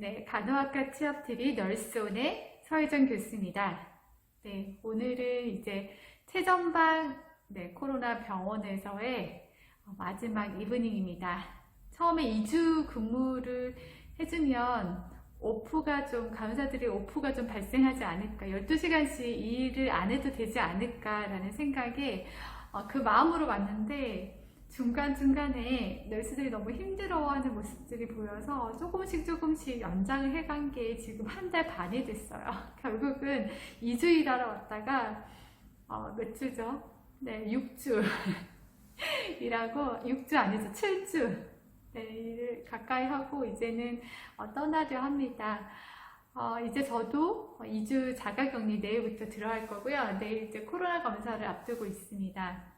네, 간호학과 취업TV 널스온의 서혜정 교수입니다. 네, 오늘은 이제 최전방 코로나 병원에서의 마지막 이브닝입니다. 처음에 2주 근무를 해주면 간호사들이 오프가 좀 발생하지 않을까, 12시간씩 일을 안 해도 되지 않을까라는 생각에 그 마음으로 왔는데, 중간중간에 널스들이 너무 힘들어하는 모습들이 보여서 조금씩 연장을 해간 게 지금 한 달 반이 됐어요. 결국은 2주 일하러 왔다가 몇 주죠? 네, 6주 일하고, 6주 아니죠, 7주 일을 가까이 하고 이제는 떠나려 합니다. 이제 저도 2주 자가격리 내일부터 들어갈 거고요. 내일 이제 코로나 검사를 앞두고 있습니다.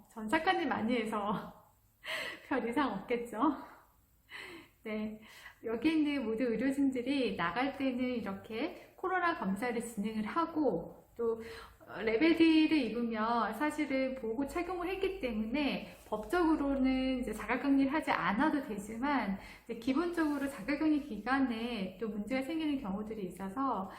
전 작가님 많이 해서 별 이상 없겠죠? 네, 여기 있는 모든 의료진들이 나갈 때는 이렇게 코로나 검사를 진행을 하고, 또 레벨 D를 입으면 사실은 보고 착용을 했기 때문에 법적으로는 이제 자가격리를 하지 않아도 되지만, 이제 기본적으로 자가격리 기간에 또 문제가 생기는 경우들이 있어서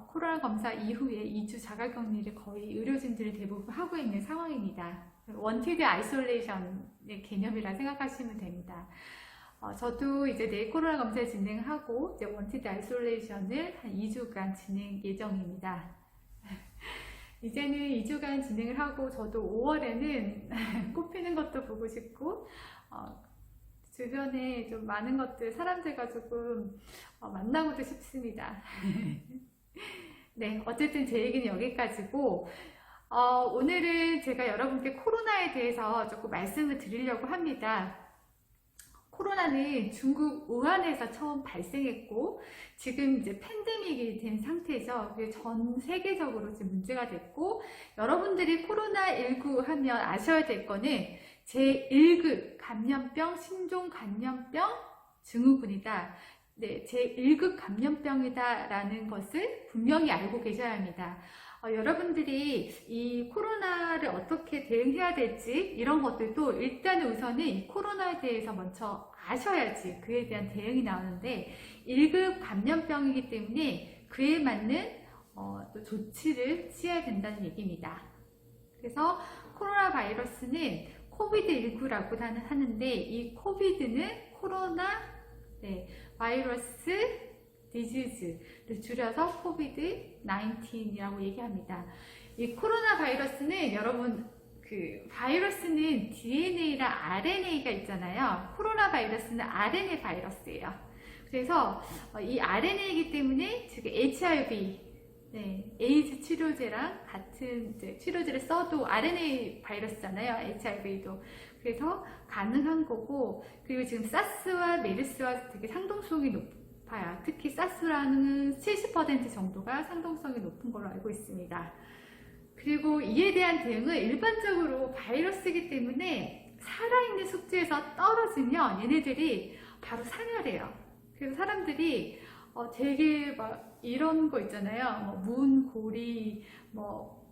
코로나 검사 이후에 2주 자가격리를 거의 의료진들이 대부분 하고 있는 상황입니다. 원티드 아이솔레이션의 개념이라 생각하시면 됩니다. 저도 이제 내일 코로나 검사를 진행하고 이제 원티드 아이솔레이션을 한 2주간 진행 예정입니다. 이제는 2주간 진행을 하고, 저도 5월에는 꽃피는 것도 보고 싶고, 주변에 좀 많은 사람들과 조금 만나고도 싶습니다. 네, 어쨌든 제 얘기는 여기까지고, 오늘은 제가 여러분께 코로나에 대해서 조금 말씀을 드리려고 합니다. 코로나는 중국 우한에서 처음 발생했고, 지금 이제 팬데믹이 된 상태죠. 전 세계적으로 지금 문제가 됐고, 여러분들이 코로나19 하면 아셔야 될 거는 제1급 감염병, 신종 감염병 증후군이다. 네, 제1급 감염병이다라는 것을 분명히 알고 계셔야 합니다. 여러분들이 이 코로나를 어떻게 대응해야 될지, 이런 것들도 일단 우선은 이 코로나에 대해서 먼저 아셔야지 그에 대한 대응이 나오는데, 1급 감염병이기 때문에 그에 맞는 또 조치를 취해야 된다는 얘기입니다. 그래서 코로나 바이러스는 코비드19라고 하는데, 이 코비드는 코로나 바이러스 디지즈를 줄여서 코비드-19이라고 얘기합니다. 이 코로나 바이러스는, 여러분, 바이러스는 DNA랑 RNA가 있잖아요. 코로나 바이러스는 RNA 바이러스예요. 그래서 이 RNA이기 때문에 지금 HIV, 에이즈 치료제랑 같은 치료제를 써도 RNA 바이러스잖아요. HIV도. 그래서 가능한 거고, 그리고 지금 사스와 메르스와 되게 상동성이 높아요. 특히 사스라는 70% 정도가 상동성이 높은 걸로 알고 있습니다. 그리고 이에 대한 대응은 일반적으로 바이러스이기 때문에 살아있는 숙주에서 떨어지면 얘네들이 바로 사멸해요. 그래서 사람들이 되게 막 이런 거 있잖아요. 문, 고리,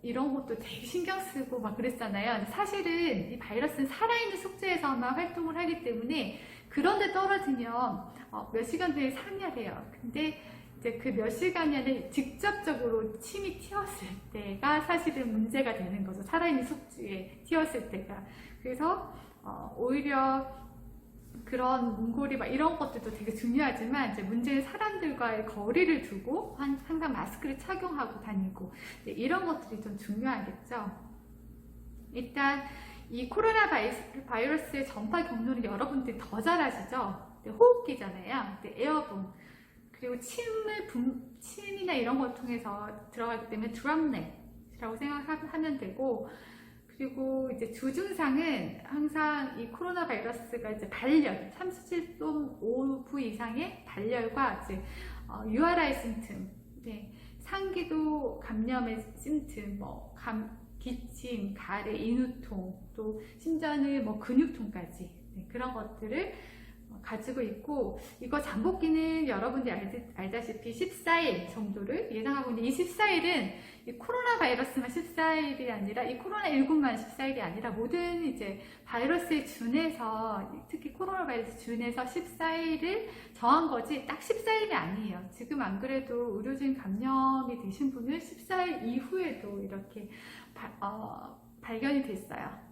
이런 것도 되게 신경 쓰고 막 그랬잖아요. 사실은 이 바이러스는 살아있는 숙주에서만 활동을 하기 때문에, 그런데 떨어지면 몇 시간 뒤에 사멸해요. 근데 이제 그 몇 시간이 아니라 직접적으로 침이 튀었을 때가 사실은 문제가 되는 거죠. 살아있는 숙주에 튀었을 때가. 그래서 오히려 그런 문고리 이런 것들도 되게 중요하지만, 이제 문제는 사람들과의 거리를 두고 항상 마스크를 착용하고 다니고, 이런 것들이 좀 중요하겠죠. 일단 이 코로나 바이러스의 전파 경로는 여러분들이 더 잘 아시죠? 호흡기잖아요. 에어본. 그리고 침이나 이런 걸 통해서 들어가기 때문에 드랍넷이라고 생각하면 되고, 그리고 이제 주증상은 항상 이 코로나 바이러스가 이제 발열, 37.5부 이상의 발열과 이제 URI 심튼, 상기도 감염의 심튼, 기침, 가래, 인후통, 또 심장의 근육통까지, 그런 것들을 가지고 있고, 이거 잠복기는 여러분들이 알다시피 14일 정도를 예상하고 있는데, 이 14일은 이 코로나 바이러스만 14일이 아니라, 이 코로나19만 14일이 아니라 모든 이제 바이러스에 준해서, 특히 코로나 바이러스 준해서 14일을 정한 거지, 딱 14일이 아니에요. 지금 안 그래도 의료진 감염이 되신 분은 14일 이후에도 이렇게 발견이 됐어요.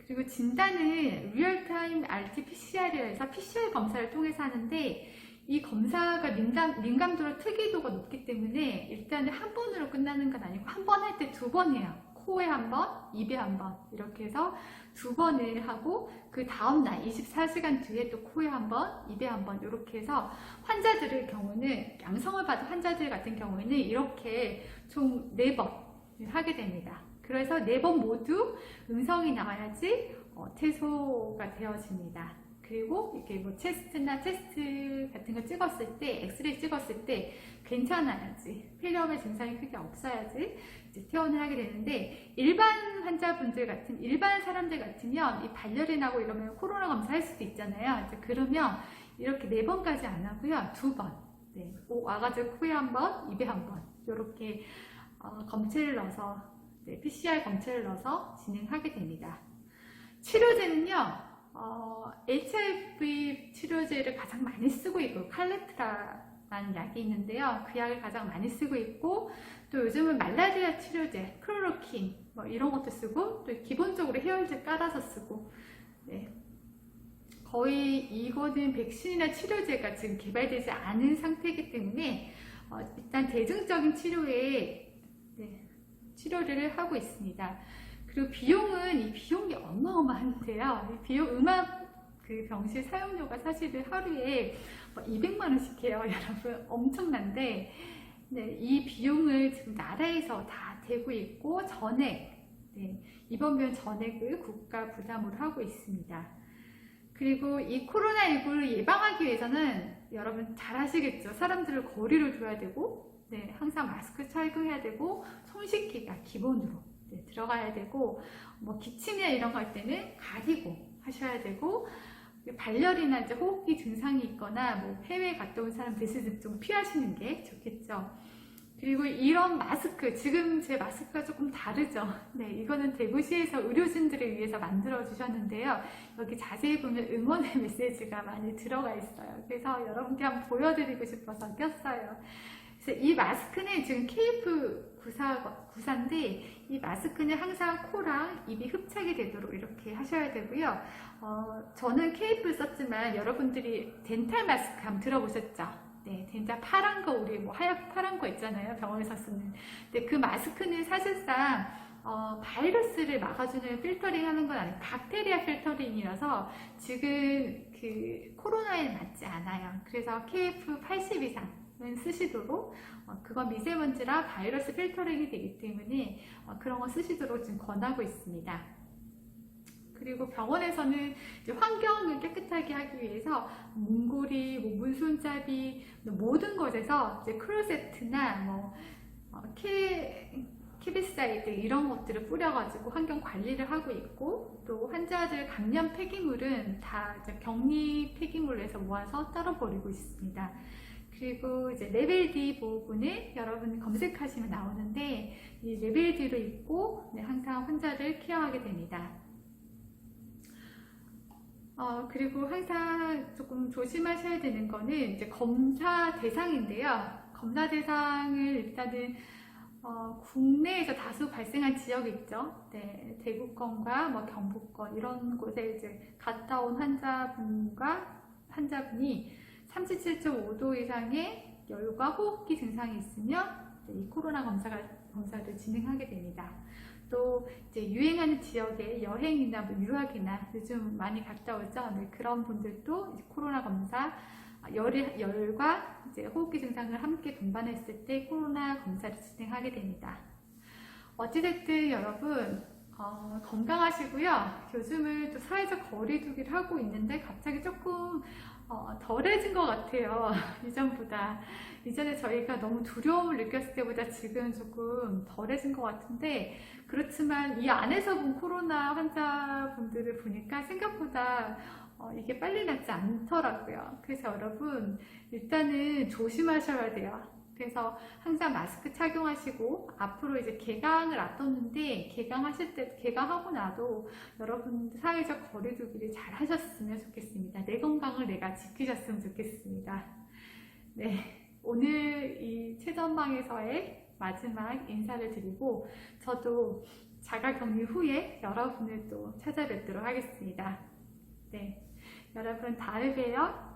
그리고 진단은 리얼타임 RT-PCR이라 해서 PCR 검사를 통해서 하는데, 이 검사가 민감도랑 특이도가 높기 때문에 일단은 한 번으로 끝나는 건 아니고, 한 번 할 때 두 번 해요. 코에 한 번, 입에 한 번, 이렇게 해서 두 번을 하고, 그 다음날 24시간 뒤에 또 코에 한 번, 입에 한 번, 이렇게 해서 환자들의 경우는, 양성을 받은 환자들 같은 경우에는 이렇게 총 4번 하게 됩니다. 그래서 4번 모두 음성이 나와야지 퇴소가 되어집니다. 그리고 이렇게 뭐 체스트나 테스트 같은 거 찍었을 때, 엑스레이 찍었을 때 괜찮아야지, 폐렴의 증상이 크게 없어야지 이제 퇴원을 하게 되는데, 일반 사람들 같으면 이 발열이 나고 이러면 코로나 검사할 수도 있잖아요. 이제 그러면 이렇게 4번까지 안 하고요, 2번. 네, 와가지고 코에 한 번, 입에 한 번, 이렇게 검체를 넣어서, 네, PCR 검체를 넣어서 진행하게 됩니다. 치료제는요, HIV 치료제를 가장 많이 쓰고 있고, 칼레트라라는 약이 있는데요. 그 약을 가장 많이 쓰고 있고, 또 요즘은 말라리아 치료제, 클로로킨, 뭐 이런 것도 쓰고, 또 기본적으로 해열제 깔아서 쓰고, 네. 거의 이거는 백신이나 치료제가 지금 개발되지 않은 상태이기 때문에, 일단 대중적인 치료에, 네, 치료를 하고 있습니다. 그리고 이 비용이 어마어마한데요. 이 비용, 음압 그 병실 사용료가 사실은 하루에 200만 원씩 해요, 여러분. 엄청난데, 네, 이 비용을 지금 나라에서 다 대고 있고, 전액, 네, 입원비용 전액을 국가 부담으로 하고 있습니다. 그리고 이 코로나19를 예방하기 위해서는 여러분 잘 아시겠죠? 사람들을 거리를 둬야 되고, 네, 항상 마스크 착용해야 되고, 손 씻기가 기본으로, 네, 들어가야 되고, 뭐 기침이나 이런 거 할 때는 가리고 하셔야 되고, 발열이나 이제 호흡기 증상이 있거나 뭐 해외에 갔다 온 사람 됐을 때 좀 피하시는 게 좋겠죠. 그리고 이런 마스크, 지금 제 마스크가 조금 다르죠. 네, 이거는 대구시에서 의료진들을 위해서 만들어 주셨는데요. 여기 자세히 보면 응원의 메시지가 많이 들어가 있어요. 그래서 여러분께 한번 보여드리고 싶어서 꼈어요. 그래서 이 마스크는 지금 KF94인데, 이 마스크는 항상 코랑 입이 흡착이 되도록 이렇게 하셔야 되고요. 저는 KF를 썼지만 여러분들이 덴탈 마스크 한번 들어보셨죠? 네, 덴탈 파란 거, 우리 뭐 파란 거 있잖아요, 병원에서 쓰는. 근데 그 마스크는 사실상 바이러스를 막아주는 필터링 하는 건 아니고 박테리아 필터링이라서 지금 그 코로나에 맞지 않아요. 그래서 KF80 이상 쓰시도록, 그건 미세먼지라 바이러스 필터링이 되기 때문에 그런 거 쓰시도록 지금 권하고 있습니다. 그리고 병원에서는 이제 환경을 깨끗하게 하기 위해서 문고리, 뭐 문손잡이, 모든 것에서 이제 크로세트나 뭐 키비사이드 이런 것들을 뿌려가지고 환경 관리를 하고 있고, 또 환자들 감염 폐기물은 다 이제 격리 폐기물로 해서 모아서 따로 버리고 있습니다. 그리고 이제 레벨 D 보호구는 여러분 검색하시면 나오는데, 이 레벨 D로 입고, 네, 항상 환자를 케어하게 됩니다. 그리고 항상 조금 조심하셔야 되는 거는 이제 검사 대상인데요. 검사 대상을 일단은 국내에서 다수 발생한 지역이 있죠. 네, 대구권과 뭐 경북권 이런 곳에 이제 갔다 온 환자분이 37.5도 이상의 열과 호흡기 증상이 있으면 이 코로나 검사를 진행하게 됩니다. 또 이제 유행하는 지역에 여행이나 뭐 유학이나 요즘 많이 갔다 오죠. 네, 그런 분들도 이제 코로나 검사, 열과 이제 호흡기 증상을 함께 동반했을 때 코로나 검사를 진행하게 됩니다. 어찌됐든 여러분 건강하시고요. 요즘은 또 사회적 거리두기를 하고 있는데 갑자기 조금 덜해진 것 같아요. 이전보다. 이전에 저희가 너무 두려움을 느꼈을 때보다 지금 조금 덜해진 것 같은데, 그렇지만 이 안에서 본 코로나 환자분들을 보니까 생각보다 이게 빨리 낫지 않더라고요. 그래서 여러분, 일단은 조심하셔야 돼요. 그래서 항상 마스크 착용하시고, 앞으로 이제 개강을 앞뒀는데, 개강하고 나도 여러분 사회적 거리두기를 잘 하셨으면 좋겠습니다. 내 건강을 내가 지키셨으면 좋겠습니다. 네. 오늘 이 최전방에서의 마지막 인사를 드리고, 저도 자가격리 후에 여러분을 또 찾아뵙도록 하겠습니다. 네. 여러분 다음에 봬요.